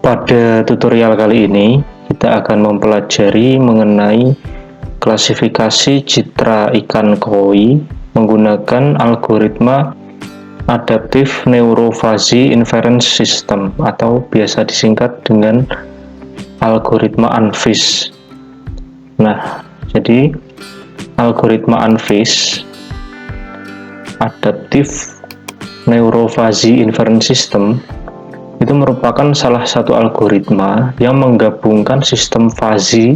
Pada tutorial kali ini, kita akan mempelajari mengenai klasifikasi citra ikan koi menggunakan algoritma Adaptive Neurofazi Inference System atau biasa disingkat dengan algoritma ANFIS. Nah, jadi algoritma ANFIS, Adaptive Neurofazi Inference System, itu merupakan salah satu algoritma yang menggabungkan sistem fazi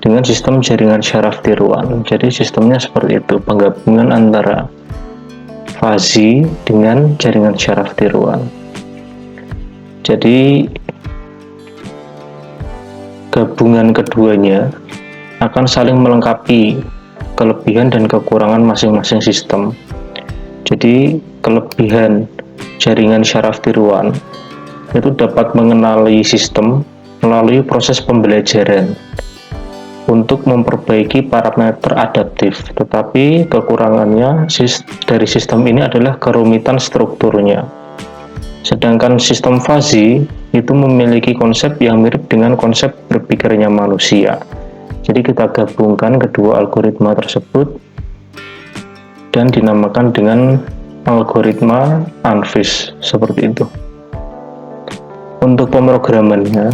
dengan sistem jaringan syaraf tiruan. Jadi sistemnya seperti itu, penggabungan antara fazi dengan jaringan syaraf tiruan. Jadi gabungan keduanya akan saling melengkapi kelebihan dan kekurangan masing-masing sistem. Jadi kelebihan jaringan syaraf tiruan itu dapat mengenali sistem melalui proses pembelajaran untuk memperbaiki parameter adaptif, tetapi kekurangannya dari sistem ini adalah kerumitan strukturnya. Sedangkan sistem fazi itu memiliki konsep yang mirip dengan konsep berpikirnya manusia. Jadi kita gabungkan kedua algoritma tersebut dan dinamakan dengan algoritma ANFIS, seperti itu. Untuk pemrogramannya,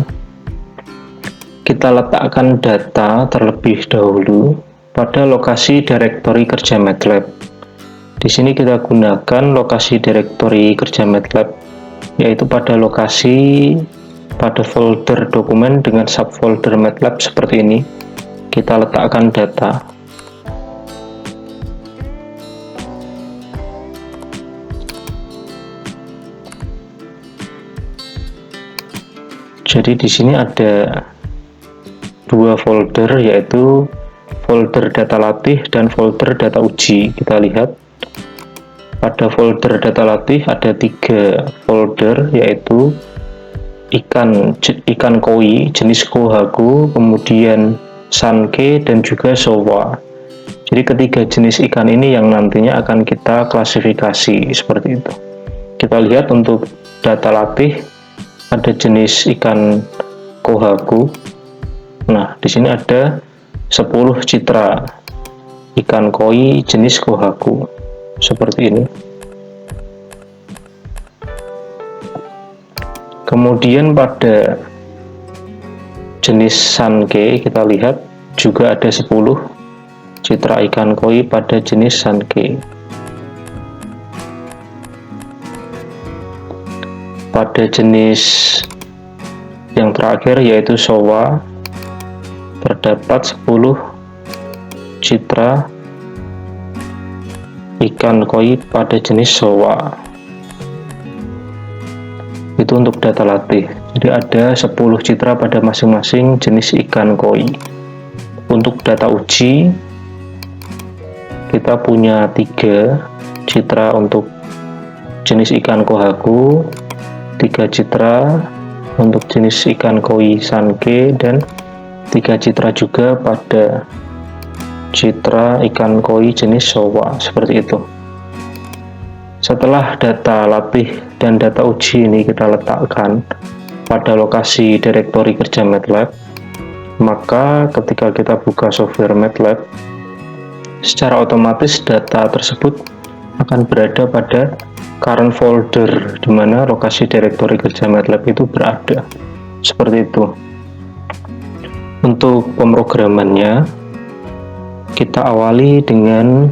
kita letakkan data terlebih dahulu pada lokasi direktori kerja MATLAB. Di sini kita gunakan lokasi direktori kerja MATLAB, yaitu pada folder dokumen dengan subfolder MATLAB seperti ini. Kita letakkan data. Jadi di sini ada dua folder, yaitu folder data latih dan folder data uji. Kita lihat pada folder data latih ada 3 folder, yaitu ikan koi jenis kohaku, kemudian sanke, dan juga showa. Jadi ketiga jenis ikan ini yang nantinya akan kita klasifikasi seperti itu. Kita lihat untuk data latih ada jenis ikan kohaku. Nah, di sini ada 10 citra ikan koi jenis kohaku seperti ini. Kemudian pada jenis sanke kita lihat juga ada 10 citra ikan koi pada jenis sanke. Pada jenis yang terakhir yaitu showa terdapat 10 citra ikan koi pada jenis showa. Itu untuk data latih. Jadi ada 10 citra pada masing-masing jenis ikan koi. Untuk data uji kita punya 3 citra untuk jenis ikan kohaku, 3 citra untuk jenis ikan koi sanke, dan 3 citra juga pada citra ikan koi jenis showa, seperti itu. Setelah data latih dan data uji ini kita letakkan pada lokasi direktori kerja MATLAB, maka ketika kita buka software MATLAB, secara otomatis data tersebut akan berada pada current folder di mana lokasi direktori kerja MATLAB itu berada. Seperti itu. Untuk pemrogramannya, kita awali dengan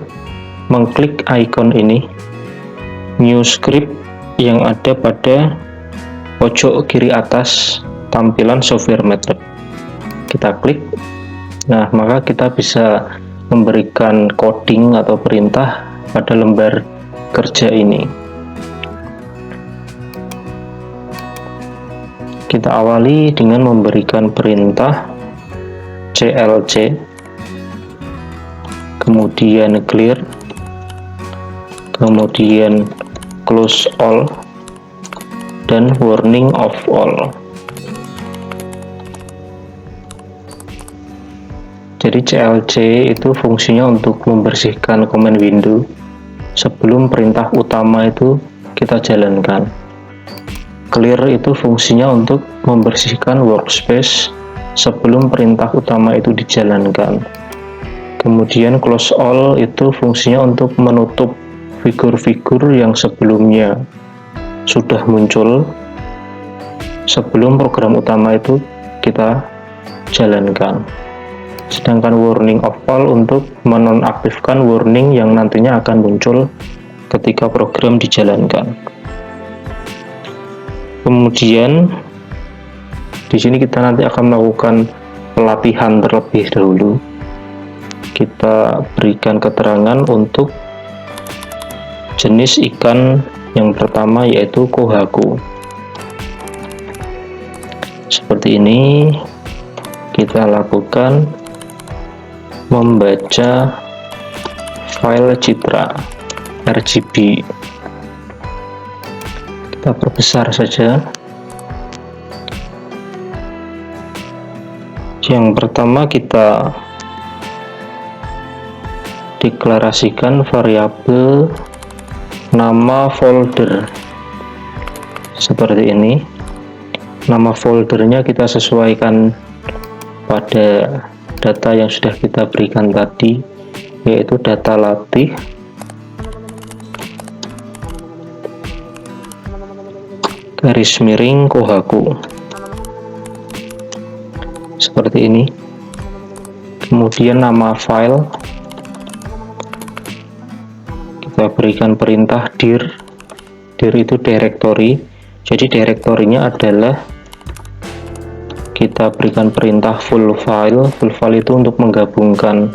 mengklik icon ini, new script, yang ada pada pojok kiri atas tampilan software MATLAB. Kita klik. Nah, maka kita bisa memberikan coding atau perintah pada lembar kerja ini. Kita awali dengan memberikan perintah clc, kemudian clear, kemudian close all, dan warning of all. Jadi clc itu fungsinya untuk membersihkan command window sebelum perintah utama itu kita jalankan. Clear itu fungsinya untuk membersihkan workspace sebelum perintah utama itu dijalankan. Kemudian close all itu fungsinya untuk menutup figur-figur yang sebelumnya sudah muncul sebelum program utama itu kita jalankan. Sedangkan warning of all untuk menonaktifkan warning yang nantinya akan muncul ketika program dijalankan. Kemudian di sini kita nanti akan melakukan pelatihan terlebih dahulu. Kita berikan keterangan untuk jenis ikan yang pertama, yaitu kohaku. Seperti ini kita lakukan membaca file citra RGB. Kita perbesar saja. Yang pertama kita deklarasikan variabel nama folder seperti ini. Nama foldernya kita sesuaikan pada data yang sudah kita berikan tadi, yaitu data latih garis miring kohaku seperti ini. Kemudian nama file kita berikan perintah dir itu directory, jadi direktorinya adalah kita berikan perintah full file itu untuk menggabungkan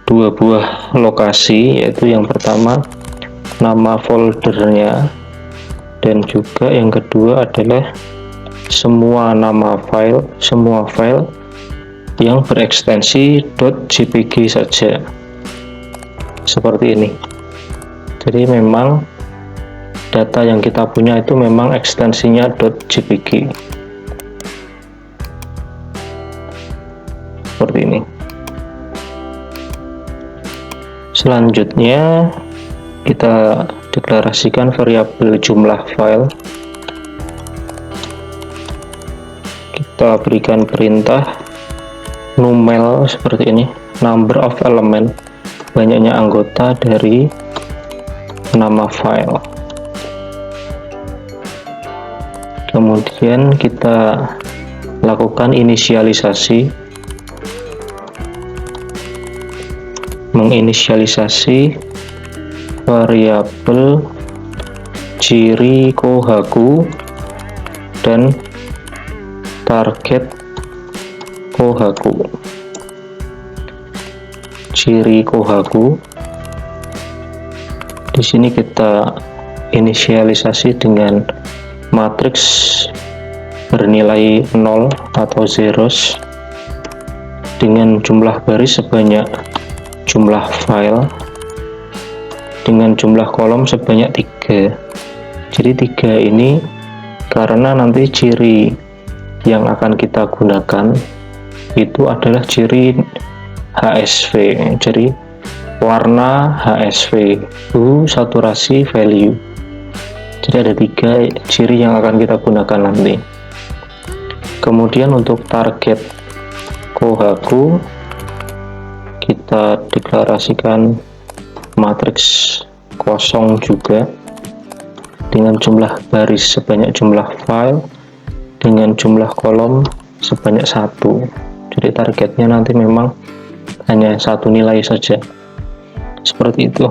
dua buah lokasi, yaitu yang pertama nama foldernya dan juga yang kedua adalah semua file yang berekstensi .jpg saja, seperti ini. Jadi memang data yang kita punya itu memang ekstensinya .jpg seperti ini. Selanjutnya kita deklarasikan variabel jumlah file. Kita berikan perintah numel seperti ini, number of element, banyaknya anggota dari nama file. Kemudian kita lakukan inisialisasi, menginisialisasi variabel ciri kohaku dan target kohaku. Ciri kohaku di sini kita inisialisasi dengan matriks bernilai 0 atau zeros dengan jumlah baris sebanyak jumlah file dengan jumlah kolom sebanyak 3. Jadi 3 ini karena nanti ciri yang akan kita gunakan itu adalah ciri HSV, jadi warna HSV, hue, saturasi, value. Jadi ada 3 ciri yang akan kita gunakan nanti. Kemudian untuk target kohaku kita deklarasikan matriks kosong juga dengan jumlah baris sebanyak jumlah file dengan jumlah kolom sebanyak 1. Jadi targetnya nanti memang hanya 1 nilai saja, seperti itu.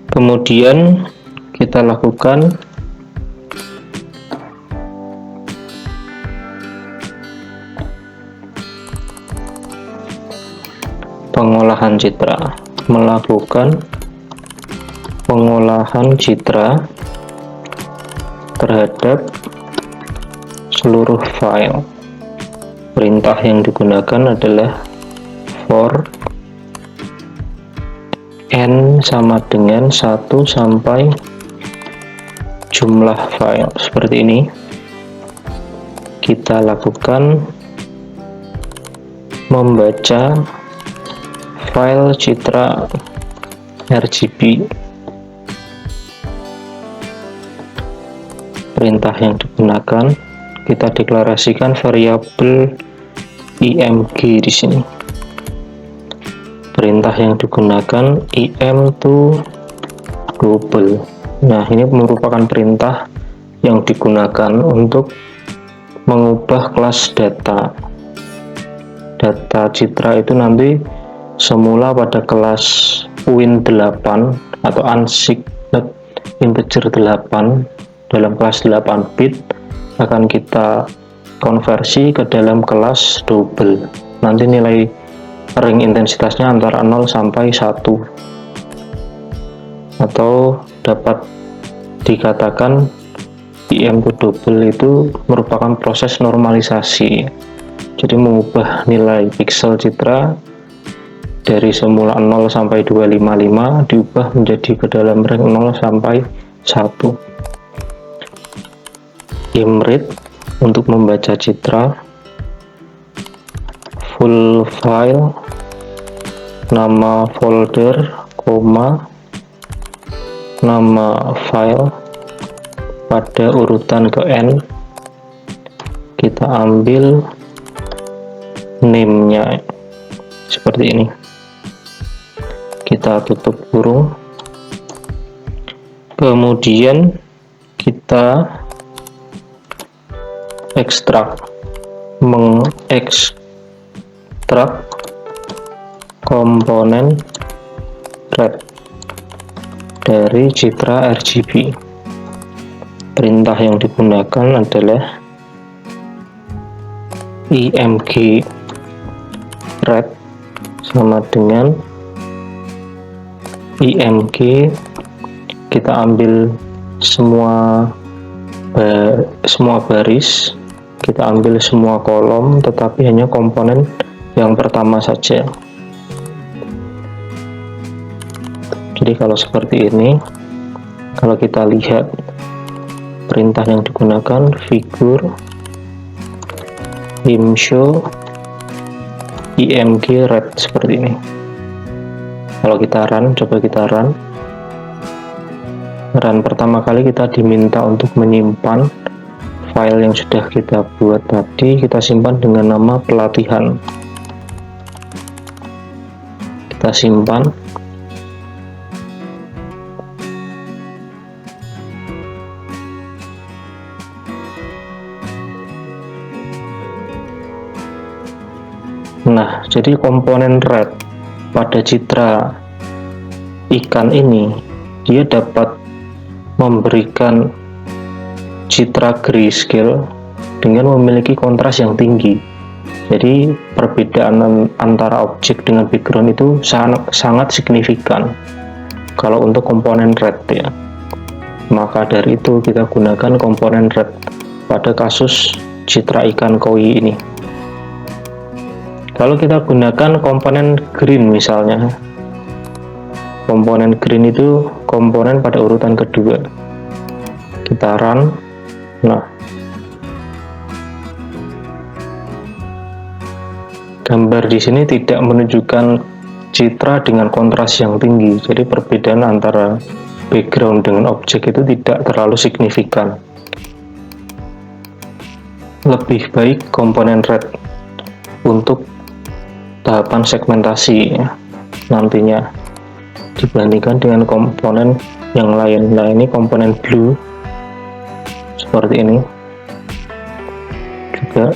Kemudian kita lakukan pengolahan citra, melakukan pengolahan citra terhadap seluruh file. Perintah yang digunakan adalah for n sama dengan 1 sampai jumlah file, seperti ini. Kita lakukan membaca file citra RGB. perintah yang digunakan, kita deklarasikan variabel img di sini. Perintah yang digunakan im to double. Nah, ini merupakan perintah yang digunakan untuk mengubah kelas data. Data citra itu nanti semula pada kelas win8 atau unsigned integer 8 dalam kelas 8 bit akan kita konversi ke dalam kelas double. Nanti nilai ring intensitasnya antara 0 sampai 1, atau dapat dikatakan im to double itu merupakan proses normalisasi. Jadi mengubah nilai piksel citra dari semula 0 sampai 255 diubah menjadi ke dalam ring 0 sampai 1. Imread untuk membaca citra, full file, nama folder, nama file pada urutan ke n, kita ambil name-nya seperti ini, kita tutup kurung, kemudian kita mengekstrak komponen red dari citra RGB. Perintah yang digunakan adalah img red sama dengan img, kita ambil semua baris, kita ambil semua kolom, tetapi hanya komponen yang pertama saja. Jadi kalau seperti ini, kalau kita lihat perintah yang digunakan figur imshow img red seperti ini. Kalau kita run, coba kita run pertama kali kita diminta untuk menyimpan file yang sudah kita buat tadi, kita simpan dengan nama pelatihan. Kita simpan. Nah, jadi komponen red pada citra ikan ini, dia dapat memberikan citra grayscale dengan memiliki kontras yang tinggi. Jadi perbedaan antara objek dengan background itu sangat signifikan kalau untuk komponen red ya. Maka dari itu kita gunakan komponen red pada kasus citra ikan koi ini. Kalau kita gunakan komponen green misalnya, komponen green itu komponen pada urutan kedua. Kita run. Nah, gambar di sini tidak menunjukkan citra dengan kontras yang tinggi. Jadi perbedaan antara background dengan objek itu tidak terlalu signifikan. Lebih baik komponen red untuk tahapan segmentasi ya, nantinya dibandingkan dengan komponen yang lain. Nah, ini komponen blue seperti ini juga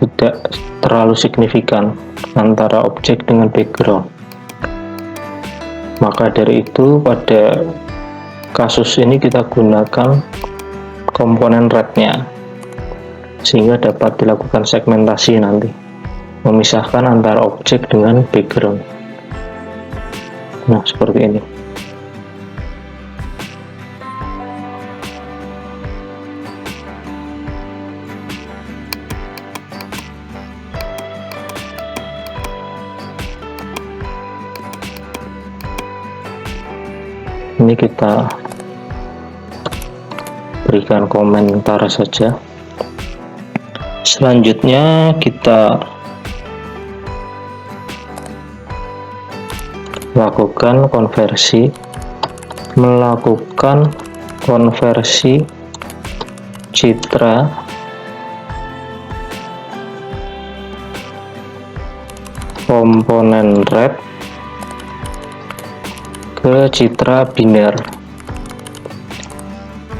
tidak terlalu signifikan antara objek dengan background. Maka dari itu pada kasus ini kita gunakan komponen rednya sehingga dapat dilakukan segmentasi nanti, memisahkan antara objek dengan background. Nah, seperti ini. Ini kita berikan komentar saja. Selanjutnya kita melakukan konversi citra komponen red ke citra biner.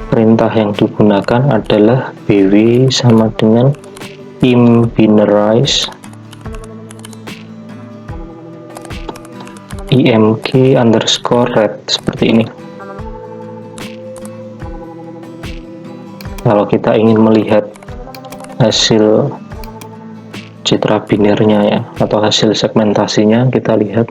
Perintah yang digunakan adalah bw sama dengan imbinerize img underscore red, seperti ini. Kalau kita ingin melihat hasil citra binernya ya, atau hasil segmentasinya, kita lihat.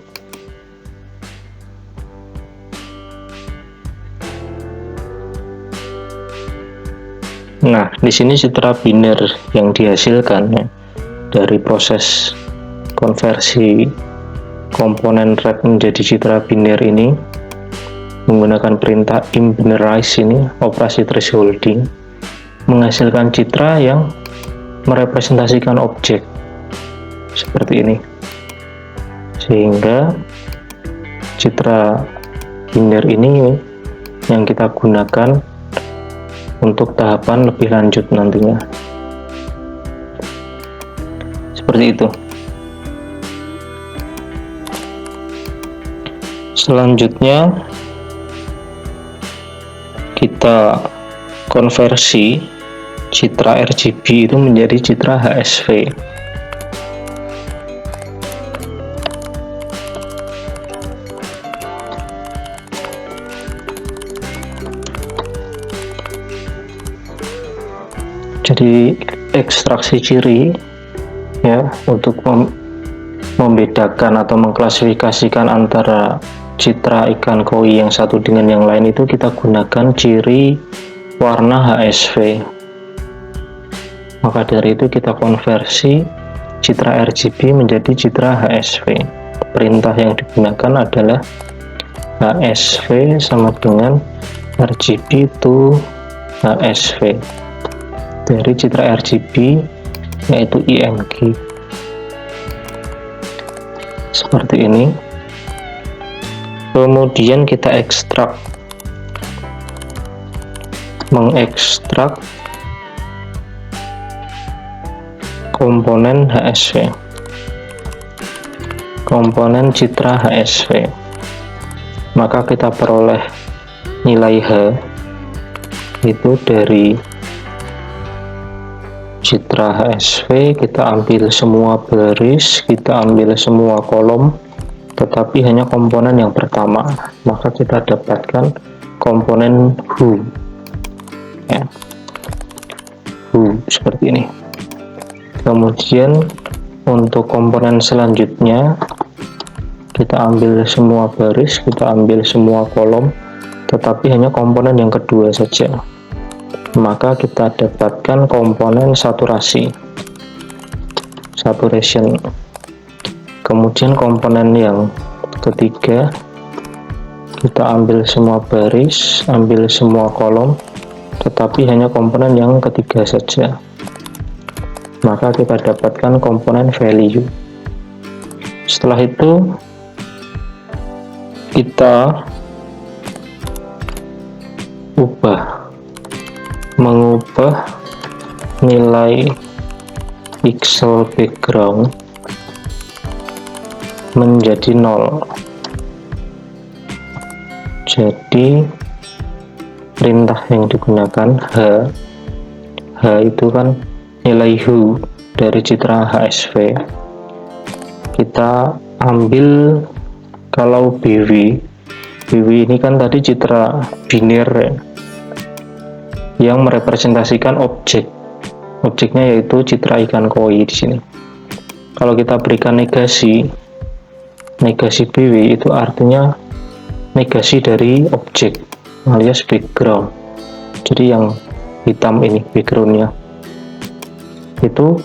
Nah, di sini citra biner yang dihasilkan ya, dari proses konversi komponen red menjadi citra biner ini menggunakan perintah imbinerize ini, operasi thresholding, menghasilkan citra yang merepresentasikan objek seperti ini, sehingga citra biner ini yang kita gunakan untuk tahapan lebih lanjut nantinya, seperti itu. Selanjutnya kita konversi citra RGB itu menjadi citra HSV. Jadi ekstraksi ciri ya, untuk membedakan atau mengklasifikasikan antara citra ikan koi yang satu dengan yang lain itu kita gunakan ciri warna HSV. Maka dari itu kita konversi citra RGB menjadi citra HSV. Perintah yang digunakan adalah HSV sama dengan RGB to HSV dari citra RGB, yaitu img, seperti ini. Kemudian kita ekstrak, mengekstrak komponen HSV, komponen citra HSV. Maka kita peroleh nilai H itu dari citra HSV, kita ambil semua baris, kita ambil semua kolom, tetapi hanya komponen yang pertama, maka kita dapatkan komponen who ya, who seperti ini. Kemudian untuk komponen selanjutnya kita ambil semua baris, kita ambil semua kolom, tetapi hanya komponen yang kedua saja, maka kita dapatkan komponen saturation. Kemudian komponen yang ketiga kita ambil semua baris, ambil semua kolom, tetapi hanya komponen yang ketiga saja, maka kita dapatkan komponen value. Setelah itu kita mengubah nilai pixel background menjadi 0. Jadi perintah yang digunakan H itu kan nilai who dari citra HSV. Kita ambil, kalau BW ini kan tadi citra biner ya, yang merepresentasikan objeknya yaitu citra ikan koi di sini. Kalau kita berikan negasi BW itu artinya negasi dari objek alias background. Jadi yang hitam ini backgroundnya, itu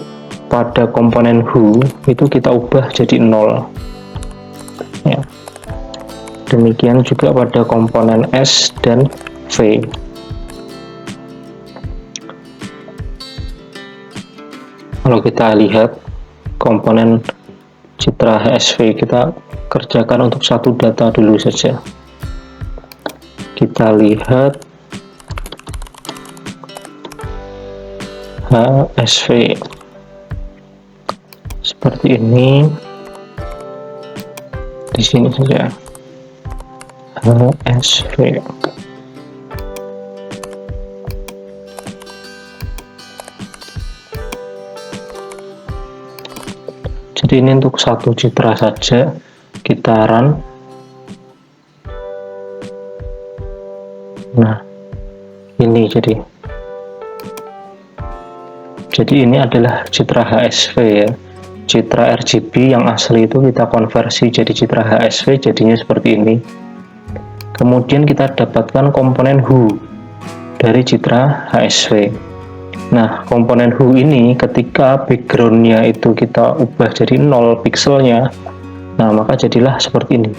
pada komponen who itu kita ubah jadi 0 ya. Demikian juga pada komponen S dan V. Kalau kita lihat komponen citra HSV, kita kerjakan untuk satu data dulu saja. Kita lihat HSV seperti ini. Di sini saja HSV. Jadi ini untuk satu citra saja, kita run. Nah, ini jadi ini adalah citra HSV ya. Citra RGB yang asli itu kita konversi jadi citra HSV, jadinya seperti ini. Kemudian kita dapatkan komponen hue dari citra HSV. Nah, komponen hue ini ketika backgroundnya itu kita ubah jadi 0 pixelnya, nah maka jadilah seperti ini.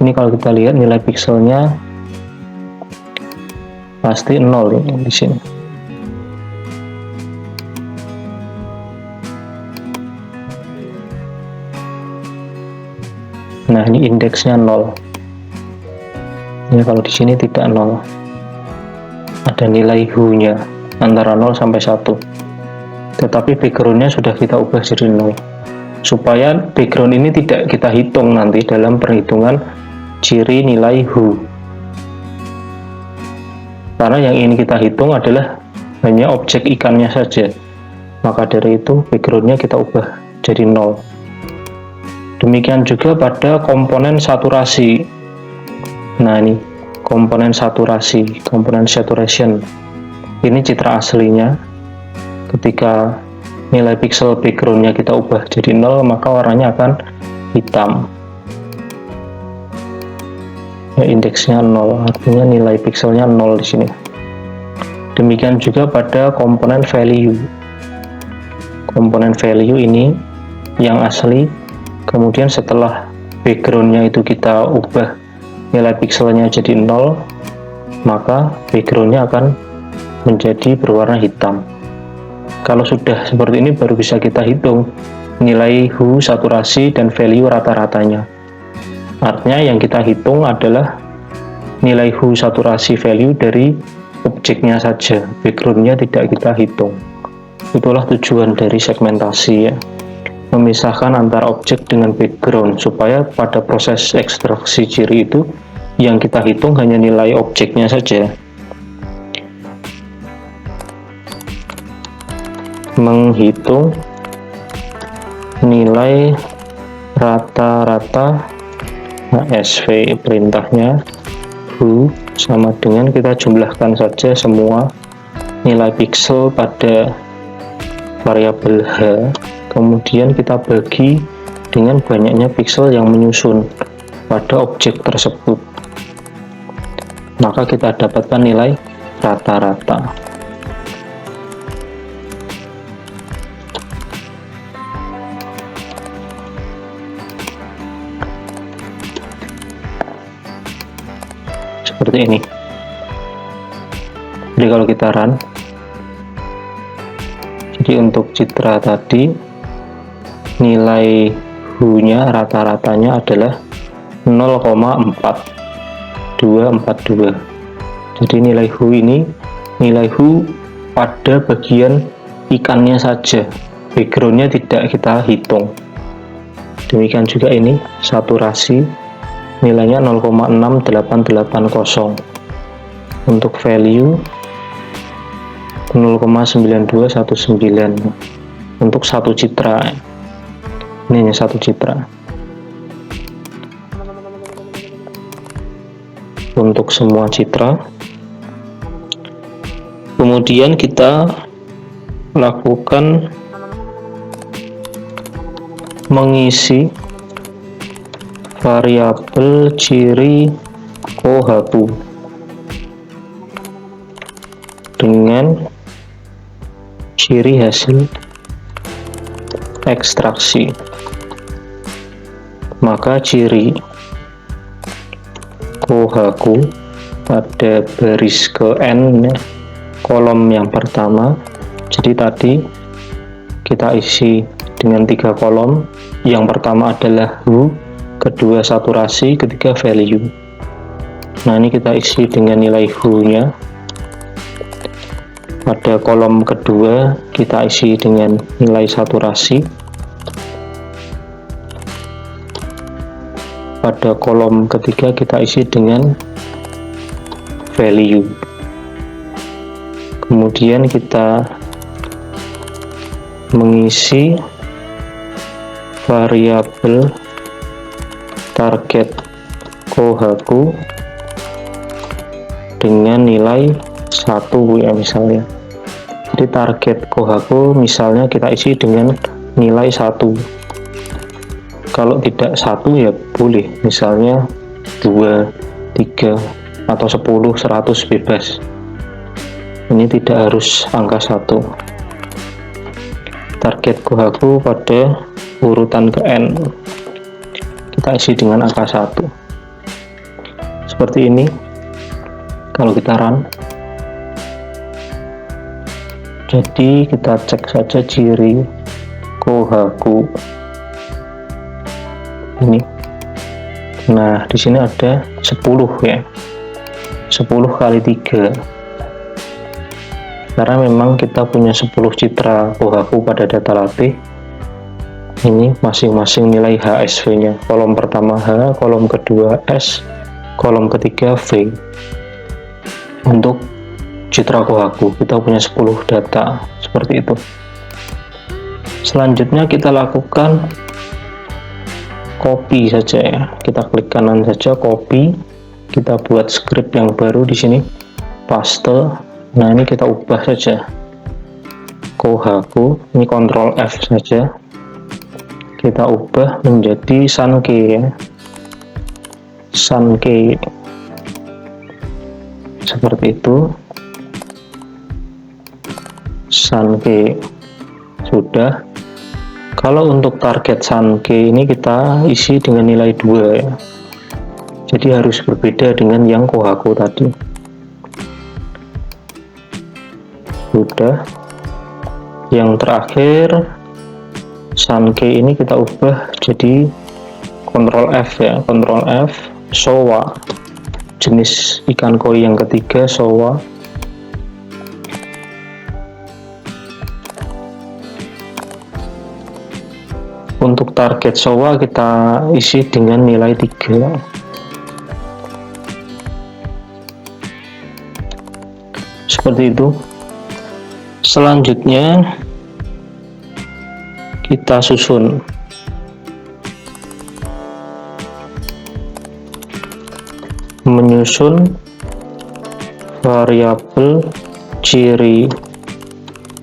Ini kalau kita lihat nilai pixelnya pasti 0 ini di sini. Nah, ini indeksnya 0. Ini kalau di sini tidak 0. Ada nilai hue-nya antara 0 sampai 1. Tetapi backgroundnya sudah kita ubah jadi 0. Supaya background ini tidak kita hitung nanti dalam perhitungan ciri nilai hue. Karena yang ingin kita hitung adalah hanya objek ikannya saja. Maka dari itu backgroundnya kita ubah jadi 0. Demikian juga pada komponen saturasi. Nah, ini komponen saturasi, komponen saturation. Ini citra aslinya. Ketika nilai pixel backgroundnya kita ubah jadi 0, maka warnanya akan hitam. Ya, indeksnya 0, artinya nilai pixelnya 0 di sini. Demikian juga pada komponen value. Komponen value ini yang asli. Kemudian setelah backgroundnya itu kita ubah nilai pixelnya jadi 0, maka backgroundnya akan menjadi berwarna hitam. Kalau sudah seperti ini baru bisa kita hitung nilai hue, saturasi, dan value rata-ratanya. Artinya yang kita hitung adalah nilai hue, saturasi, value dari objeknya saja, backgroundnya tidak kita hitung. Itulah tujuan dari segmentasi ya, memisahkan antara objek dengan background, supaya pada proses ekstraksi ciri itu yang kita hitung hanya nilai objeknya saja. Menghitung nilai rata-rata HSV, perintahnya hue sama dengan kita jumlahkan saja semua nilai pixel pada variabel H, kemudian kita bagi dengan banyaknya pixel yang menyusun pada objek tersebut, maka kita dapatkan nilai rata-rata. Seperti ini. Jadi kalau kita run, jadi untuk citra tadi nilai hue-nya rata-ratanya adalah 0,4242. Jadi nilai hue ini nilai hue pada bagian ikannya saja, backgroundnya tidak kita hitung. Demikian juga ini saturasi, nilainya 0,6880. Untuk value 0,9219 untuk satu citra. Ini hanya satu citra. Untuk semua citra, kemudian kita lakukan mengisi variabel ciri Kohaku dengan ciri hasil ekstraksi. Maka ciri Kohaku pada baris ke N, kolom yang pertama, jadi tadi kita isi dengan 3 kolom. Yang pertama adalah hue, kedua saturasi, ketiga value. Nah, ini kita isi dengan nilai hue-nya. Pada kolom kedua kita isi dengan nilai saturasi. Pada kolom ketiga kita isi dengan value. Kemudian kita mengisi variabel target Kohaku dengan nilai 1 ya misalnya. Jadi target Kohaku misalnya kita isi dengan nilai 1. Kalau tidak 1 ya boleh, misalnya 2, 3 atau 10, 100 bebas. Ini tidak harus angka 1. Target Kohaku pada urutan ke N kita isi dengan angka 1. Seperti ini. Kalau kita run, jadi kita cek saja ciri Kohaku ini. Nah, di sini ada 10 ya. 10 kali 3. Karena memang kita punya 10 citra Kohaku pada data latih. Ini masing-masing nilai HSV-nya. Kolom pertama H, kolom kedua S, kolom ketiga V. Untuk citra Kohaku kita punya 10 data seperti itu. Selanjutnya kita lakukan copy saja ya. Kita klik kanan saja, copy. Kita buat script yang baru di sini, paste. Nah, ini kita ubah saja Kohaku, ini Ctrl F saja. Kita ubah menjadi Sankey ya. Sankey. Seperti itu. Sankey. Sudah. Kalau untuk target Sankey ini kita isi dengan nilai 2 ya. Jadi harus berbeda dengan yang Kohaku tadi. Sudah. Yang terakhir Sankey ini kita ubah jadi Ctrl F ya, Ctrl F, Showa. Jenis ikan koi yang ketiga, Showa. Untuk target Showa kita isi dengan nilai 3. Seperti itu. Selanjutnya kita susun menyusun variabel ciri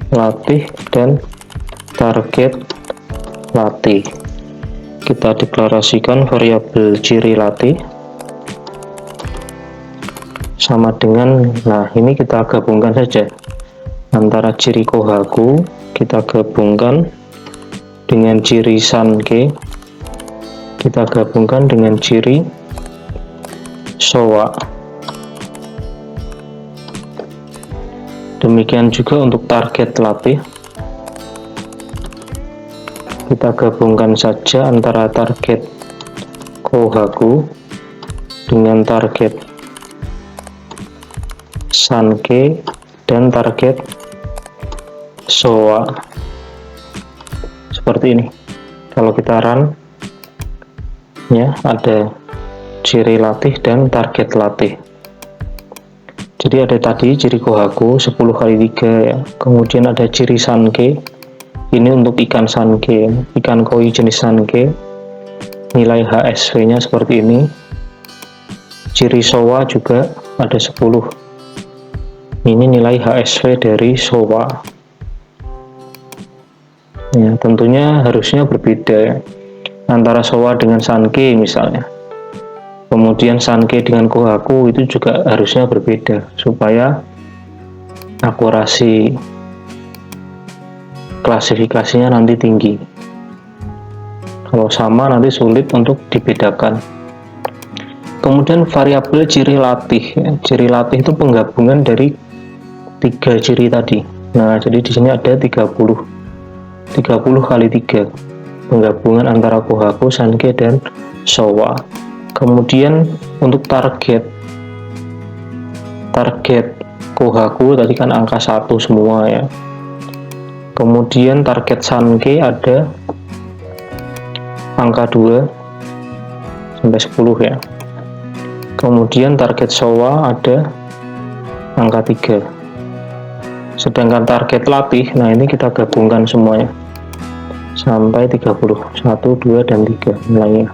latih dan target latih. Kita deklarasikan variabel ciri latih sama dengan, nah ini kita gabungkan saja antara ciri Kohaku, kita gabungkan dengan ciri Sankey, kita gabungkan dengan ciri Showa. Demikian juga untuk target latih, kita gabungkan saja antara target Kohaku dengan target Sankey dan target Showa. Seperti ini. Kalau kita run ya, ada ciri latih dan target latih. Jadi ada tadi ciri Kohaku 10 kali 3 ya. Kemudian ada ciri Sankey. Ini untuk ikan Sankey, ikan koi jenis Sankey. Nilai HSV-nya seperti ini. Ciri Showa juga ada 10. Ini nilai HSV dari Showa. Ya, tentunya harusnya berbeda ya, antara Showa dengan Sankey misalnya. Kemudian Sankey dengan Kohaku itu juga harusnya berbeda supaya akurasi klasifikasinya nanti tinggi. Kalau sama nanti sulit untuk dibedakan. Kemudian variabel ciri latih ya. Ciri latih itu penggabungan dari 3 ciri tadi. Nah, jadi di sini ada 30 kali 3, penggabungan antara Kohaku, Sankey dan Showa. Kemudian untuk target Kohaku tadi kan angka 1 semua ya. Kemudian target Sankey ada angka 2 sampai 10 ya. Kemudian target Showa ada angka 3. Sedangkan target latih, nah ini kita gabungkan semuanya sampai 30, 1, 2, dan 3 nilainya.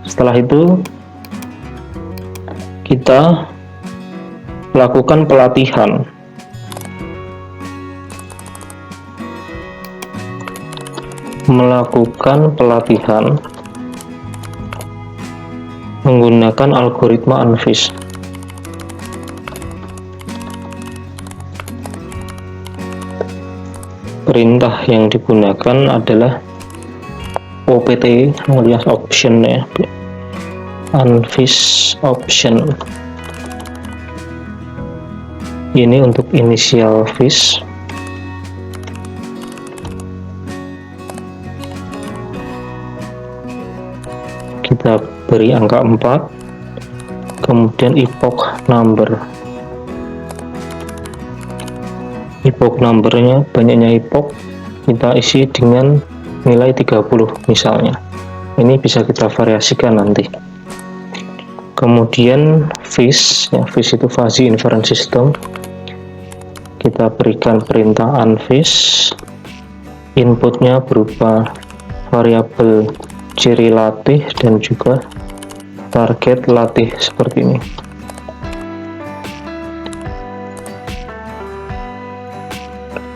Setelah itu kita lakukan pelatihan. Menggunakan algoritma UNFIS. Perintah yang digunakan adalah OPT alias option ya, UNFIS option. Ini untuk inisial fish. Kita beri angka 4, kemudian epoch number. Epoch numbernya, banyaknya epoch kita isi dengan nilai 30 misalnya. Ini bisa kita variasikan nanti. Kemudian fish ya, fish itu fuzzy inference system. Kita berikan perintah UNFIS. Inputnya berupa variabel ciri latih dan juga target latih seperti ini.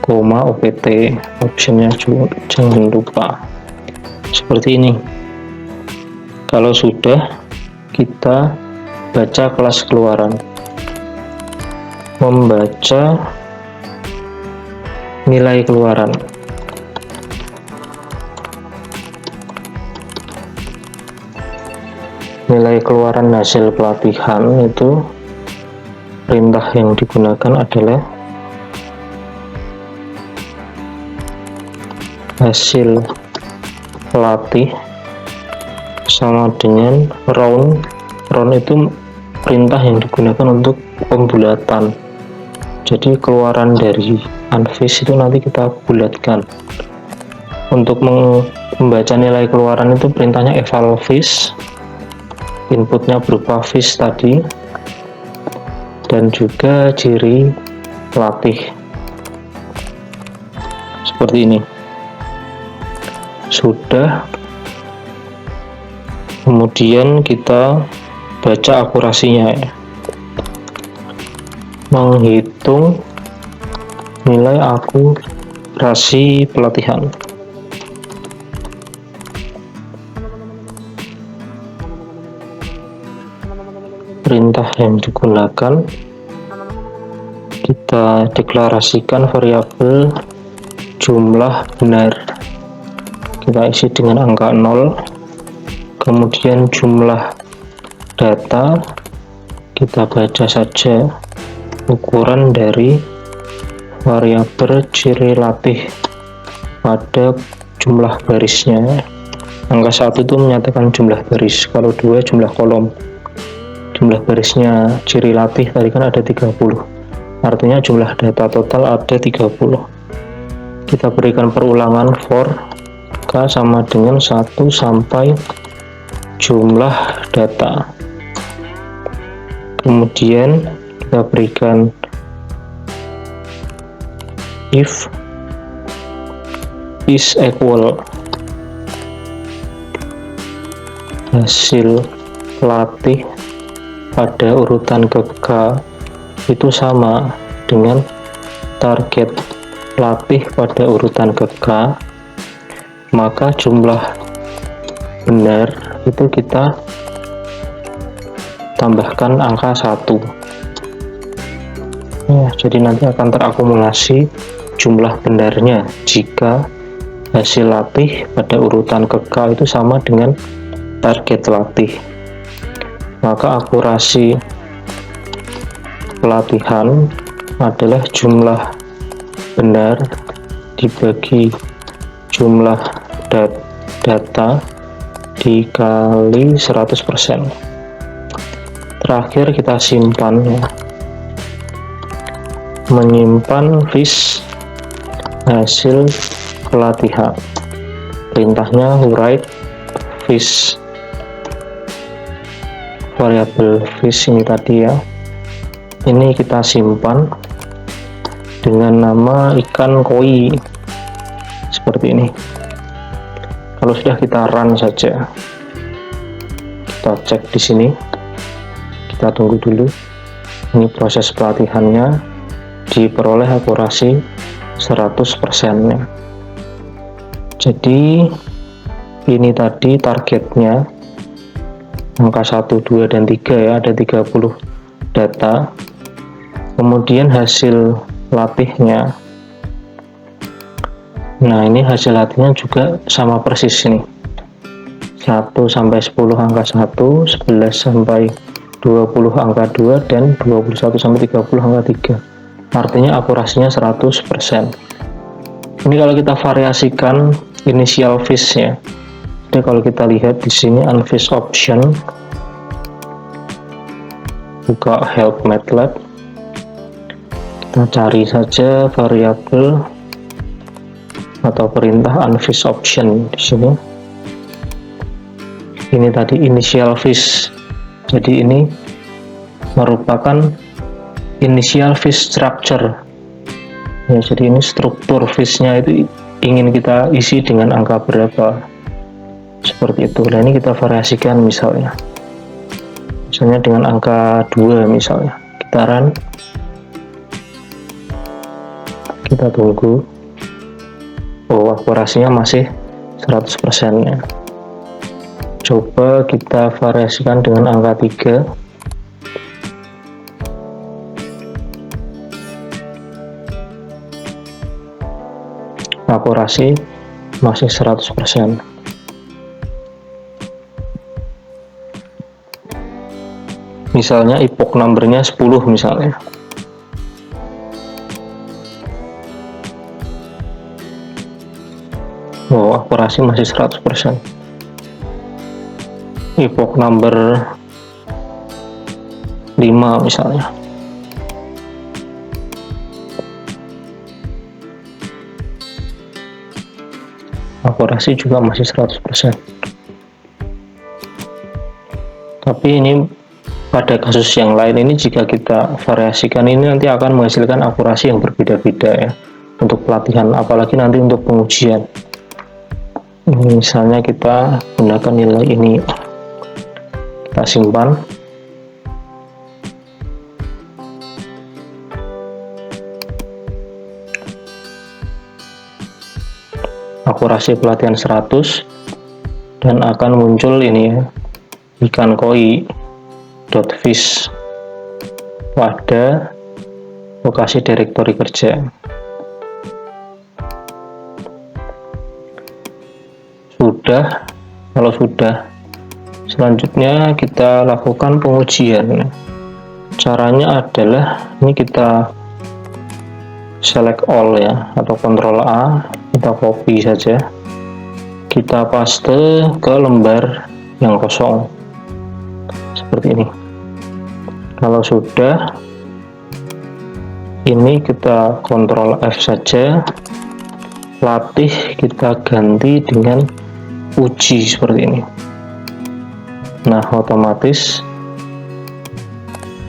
Koma OPT optionnya jangan lupa seperti ini. Kalau sudah, kita baca kelas keluaran, membaca nilai keluaran. Nilai keluaran hasil pelatihan itu perintah yang digunakan adalah hasil latih sama dengan round. Round itu perintah yang digunakan untuk pembulatan. Jadi keluaran dari UNFIS itu nanti kita bulatkan. Untuk membaca nilai keluaran itu perintahnya eval fish. Inputnya berupa fish tadi dan juga ciri latih seperti ini. Sudah, kemudian kita baca akurasinya ya. Menghitung nilai akurasi pelatihan. Perintah yang digunakan, kita deklarasikan variabel jumlah benar. Kita isi dengan angka 0. Kemudian jumlah data kita baca saja ukuran dari variabel ciri latih pada jumlah barisnya. Angka 1 itu menyatakan jumlah baris, kalau 2 jumlah kolom. Jumlah barisnya ciri latih tadi kan ada 30, artinya jumlah data total ada 30. Kita berikan perulangan for k sama dengan 1 sampai jumlah data. Kemudian kita berikan if is equal hasil latih pada urutan ke K itu sama dengan target latih pada urutan ke K, maka jumlah benar itu kita tambahkan angka 1 ya, jadi nanti akan terakumulasi jumlah benarnya jika hasil latih pada urutan ke K itu sama dengan target latih. Maka akurasi pelatihan adalah jumlah benar dibagi jumlah data dikali 100%. Terakhir kita simpan ya. menyimpan fish hasil pelatihan. Perintahnya write fish, variabel fish ini tadi ya, ini kita simpan dengan nama ikan koi seperti ini. Kalau sudah, kita run saja, kita cek di sini, kita tunggu dulu. Ini proses pelatihannya, diperoleh akurasi 100%-nya. Jadi ini tadi targetnya angka 1, 2, dan 3 ya, ada 30 data. Kemudian hasil latihnya, nah ini hasil latihnya juga sama persis ini, 1 sampai 10 angka 1, 11 sampai 20 angka 2, dan 21 sampai 30 angka 3. Artinya akurasinya 100%. Ini kalau kita variasikan initial fish-nya. Jadi kalau kita lihat di sini unfish option, buka help MATLAB, kita cari saja variabel atau perintah unfish option di sini. Ini tadi initial fish. Jadi ini merupakan initial fish structure. Ya, jadi ini struktur fish-nya itu ingin kita isi dengan angka berapa, seperti itu. Nah, ini kita variasikan misalnya dengan angka 2 misalnya. Kita run, kita tunggu. Oh, akurasinya masih 100%-nya. Coba kita variasikan dengan angka 3. Akurasi masih 100%. Misalnya epoch number-nya 10 misalnya. Oh, akurasi masih 100%. Epoch number 5 misalnya. Akurasi juga masih 100%. Tapi ini pada kasus yang lain ini, jika kita variasikan ini nanti akan menghasilkan akurasi yang berbeda-beda ya untuk pelatihan, apalagi nanti untuk pengujian. Ini misalnya kita gunakan nilai ini, kita simpan. Akurasi pelatihan 100, dan akan muncul ini ya, ikan koi .fish pada lokasi direktori kerja. Sudah. Kalau sudah, selanjutnya kita lakukan pengujian. Caranya adalah ini kita select all ya, atau Ctrl A, kita copy saja, kita paste ke lembar yang kosong seperti ini. Kalau sudah, ini kita Ctrl F saja, latih kita ganti dengan uji seperti ini. Nah, otomatis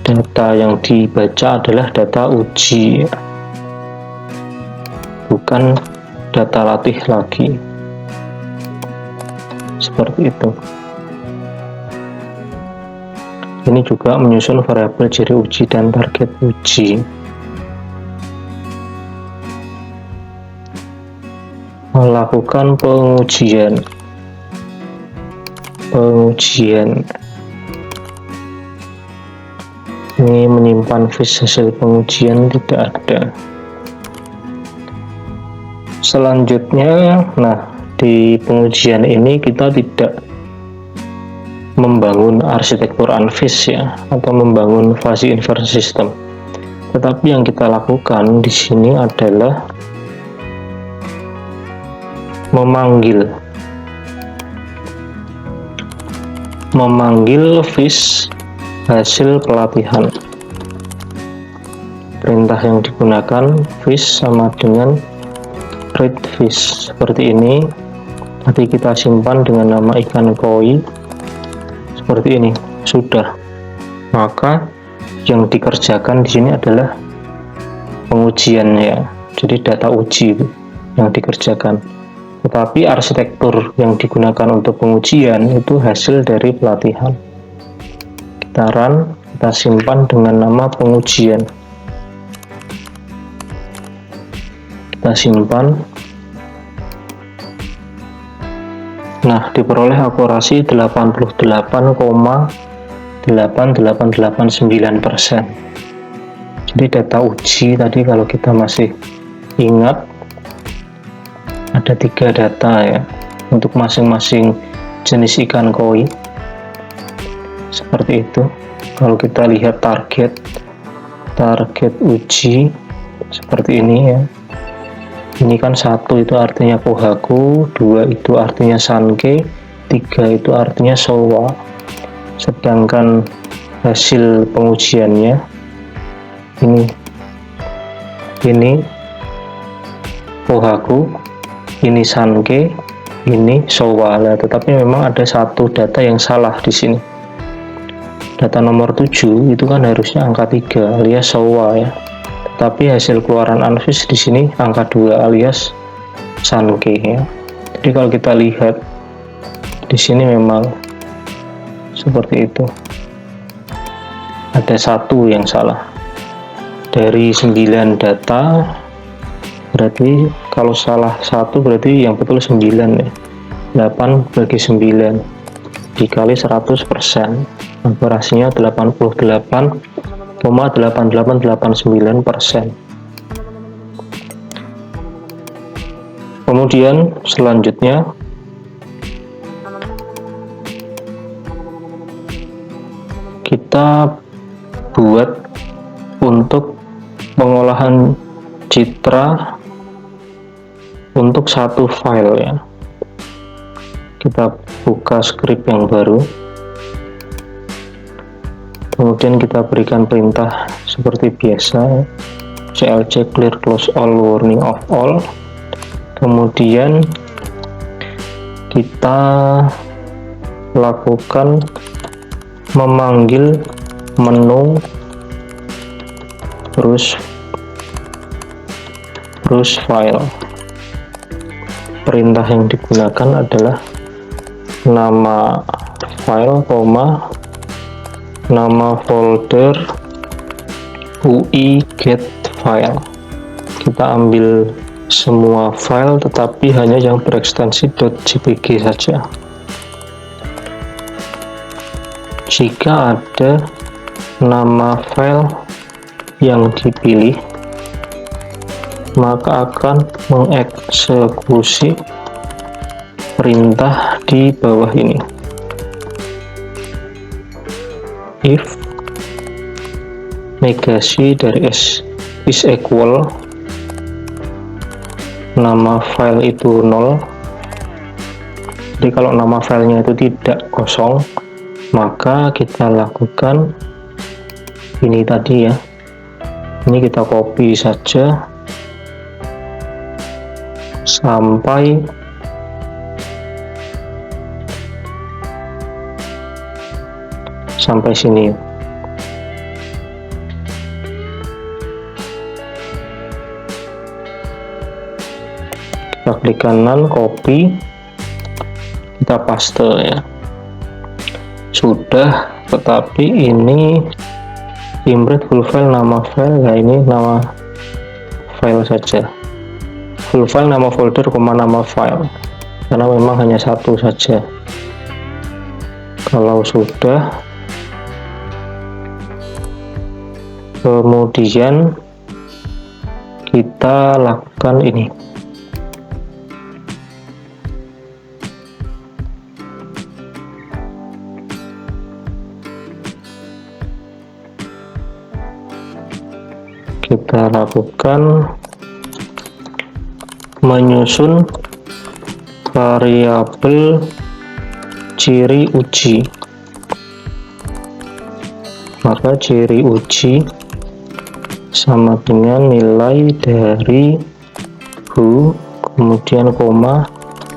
data yang dibaca adalah data uji, bukan data latih lagi, seperti itu. Ini juga menyusun variabel ciri uji dan target uji. Melakukan pengujian. Ini menyimpan fish hasil pengujian tidak ada. Selanjutnya, nah di pengujian ini kita tidak membangun arsitektur unfish ya, atau membangun fuzzy inverse system. Tetapi yang kita lakukan di sini adalah memanggil fish hasil pelatihan. perintah yang digunakan fish sama dengan read fish seperti ini. Nanti kita simpan dengan nama ikan koi seperti ini. Sudah, maka yang dikerjakan di sini adalah pengujian ya, jadi data uji itu yang dikerjakan, tetapi arsitektur yang digunakan untuk pengujian itu hasil dari pelatihan. Kita run, kita simpan dengan nama pengujian, kita simpan. Nah, diperoleh akurasi 88,8889%. Jadi data uji tadi, kalau kita masih ingat, ada 3 data ya untuk masing-masing jenis ikan koi seperti itu. Kalau kita lihat target uji seperti ini ya, ini kan 1 itu artinya Kohaku, 2 itu artinya Sankei, 3 itu artinya Showa. Sedangkan hasil pengujiannya ini Kohaku, ini Sankei, ini Showa. Nah, tetapi memang ada 1 data yang salah di sini. Data nomor 7 itu kan harusnya angka 3 alias Showa ya. Tapi hasil keluaran Anfish di sini angka 2 alias Sankei ya. Jadi kalau kita lihat di sini memang seperti itu. Ada 1 yang salah. Dari 9 data, berarti kalau salah 1 berarti yang betul 9 ya. 8 bagi 9 dikali 100%. Akurasinya 88,8889%. Kemudian selanjutnya kita buat untuk pengolahan citra untuk 1 file ya. Kita buka script yang baru, kemudian kita berikan perintah seperti biasa, clc clear close all warning of all. Kemudian kita lakukan memanggil menu browse file. Perintah yang digunakan adalah nama file, nama folder UI get file. Kita ambil semua file tetapi hanya yang berekstensi .jpg saja. Jika ada nama file yang dipilih, maka akan mengeksekusi perintah di bawah ini. If negasi dari S is equal, nama file itu 0. Jadi kalau nama filenya itu tidak kosong, maka kita lakukan ini tadi ya. Ini kita copy saja sampai sini. Kita klik kanan, copy, kita paste ya. Sudah, tetapi ini import full file nama file. Nah, ini nama file saja, full file nama folder, nama file, karena memang hanya 1 saja. Kalau sudah, kemudian kita lakukan ini. Kita lakukan menyusun variabel ciri uji. Maka ciri uji sama dengan nilai dari who, kemudian koma,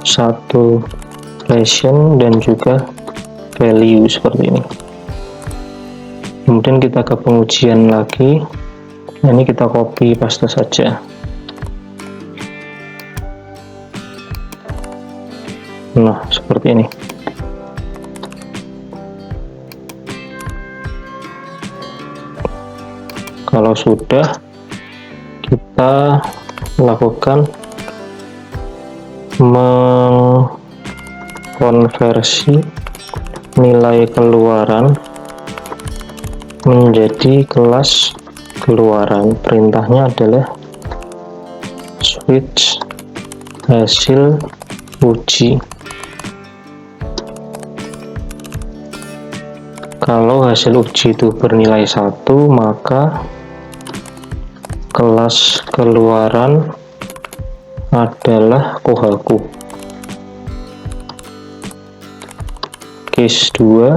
satu ration dan juga value seperti ini. Kemudian kita ke pengujian lagi. Nah, ini kita copy paste saja. Nah, seperti ini. Kalau sudah, kita lakukan mengkonversi nilai keluaran menjadi kelas keluaran. Perintahnya adalah switch hasil uji. Kalau hasil uji itu bernilai 1, maka kelas keluaran adalah Kohaku. Case 2,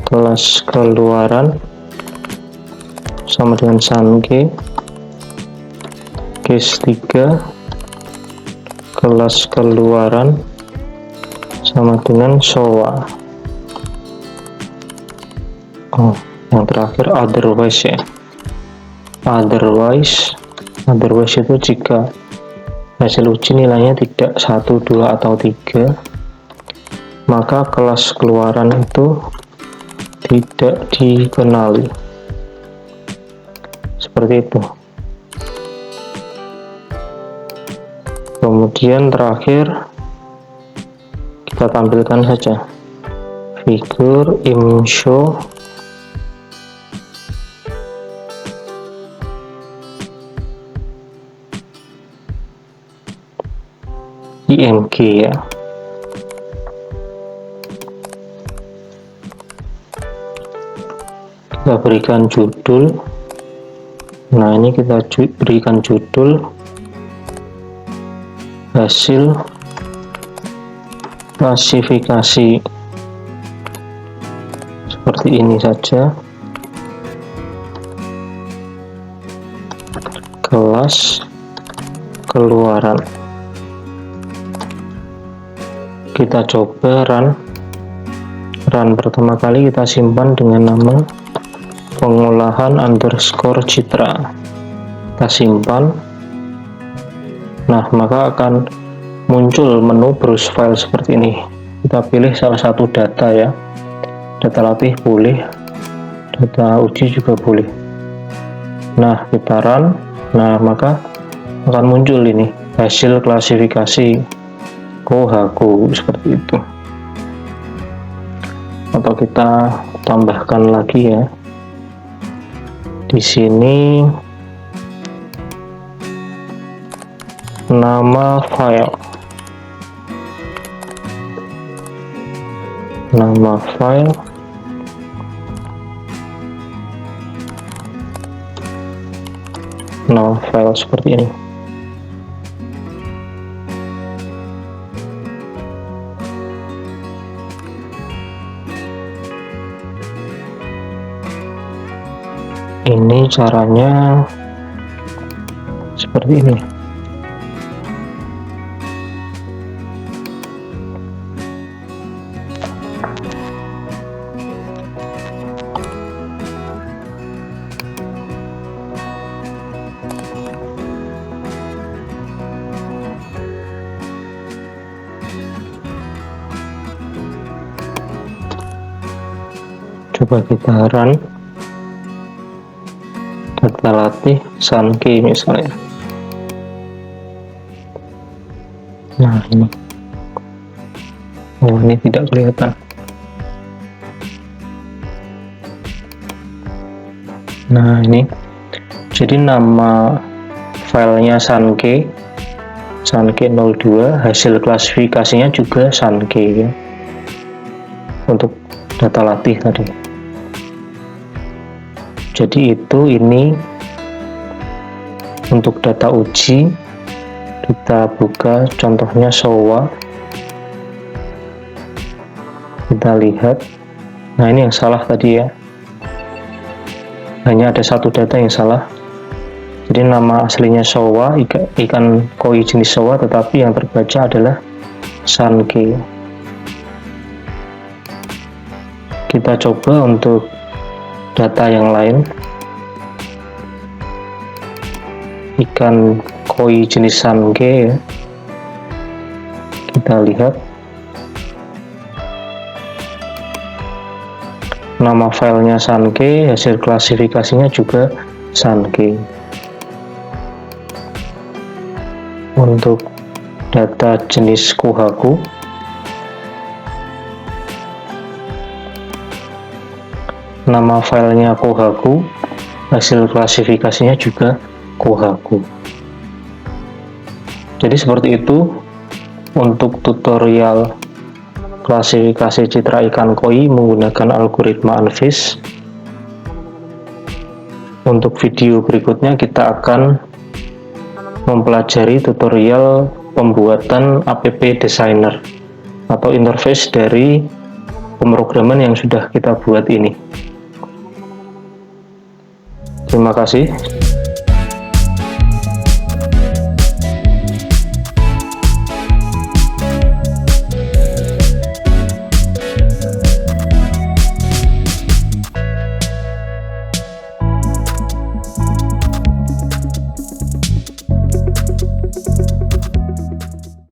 kelas keluaran sama dengan Sanke. Case 3, kelas keluaran sama dengan Sowa. Oh, yang terakhir otherwise ya. Otherwise itu jika hasil uji nilainya tidak 1, 2, atau 3, maka kelas keluaran itu tidak dikenali. Seperti itu. Kemudian terakhir kita tampilkan saja figur imshow IMG ya. Kita berikan judul. Nah, ini kita berikan judul hasil klasifikasi seperti ini saja. Kelas keluaran. Kita coba run pertama kali kita simpan dengan nama pengolahan underscore citra. Kita simpan. Nah, maka akan muncul menu browse file seperti ini. Kita pilih salah satu data ya. Data latih boleh, data uji juga boleh. Nah, kita run. Nah, maka akan muncul ini hasil klasifikasi Kohaku seperti itu. Atau kita tambahkan lagi ya. Di sini nama file. Nama file seperti ini. Ini caranya seperti ini. Coba kita run data latih Sanke misalnya. Nah, ini. Oh, ini tidak kelihatan. Nah, ini. Jadi nama filenya Sanke 02, hasil klasifikasinya juga Sanke ya. Untuk data latih tadi. Jadi ini untuk data uji. Kita buka contohnya Sowa. Kita lihat. Nah, ini yang salah tadi ya. hanya ada satu data yang salah. Jadi nama aslinya Showa, ikan koi jenis Showa, tetapi yang terbaca adalah Sanke. Kita coba untuk data yang lain. Ikan koi jenis Sanke, ya. Kita lihat nama filenya Sanke, hasil klasifikasinya juga Sanke. Untuk data jenis Kohaku, nama filenya Kohaku, hasil klasifikasinya juga Kohaku. Jadi seperti itu untuk tutorial klasifikasi citra ikan koi menggunakan algoritma ANFIS. Untuk video berikutnya kita akan mempelajari tutorial pembuatan app designer atau interface dari pemrograman yang sudah kita buat ini. Terima kasih.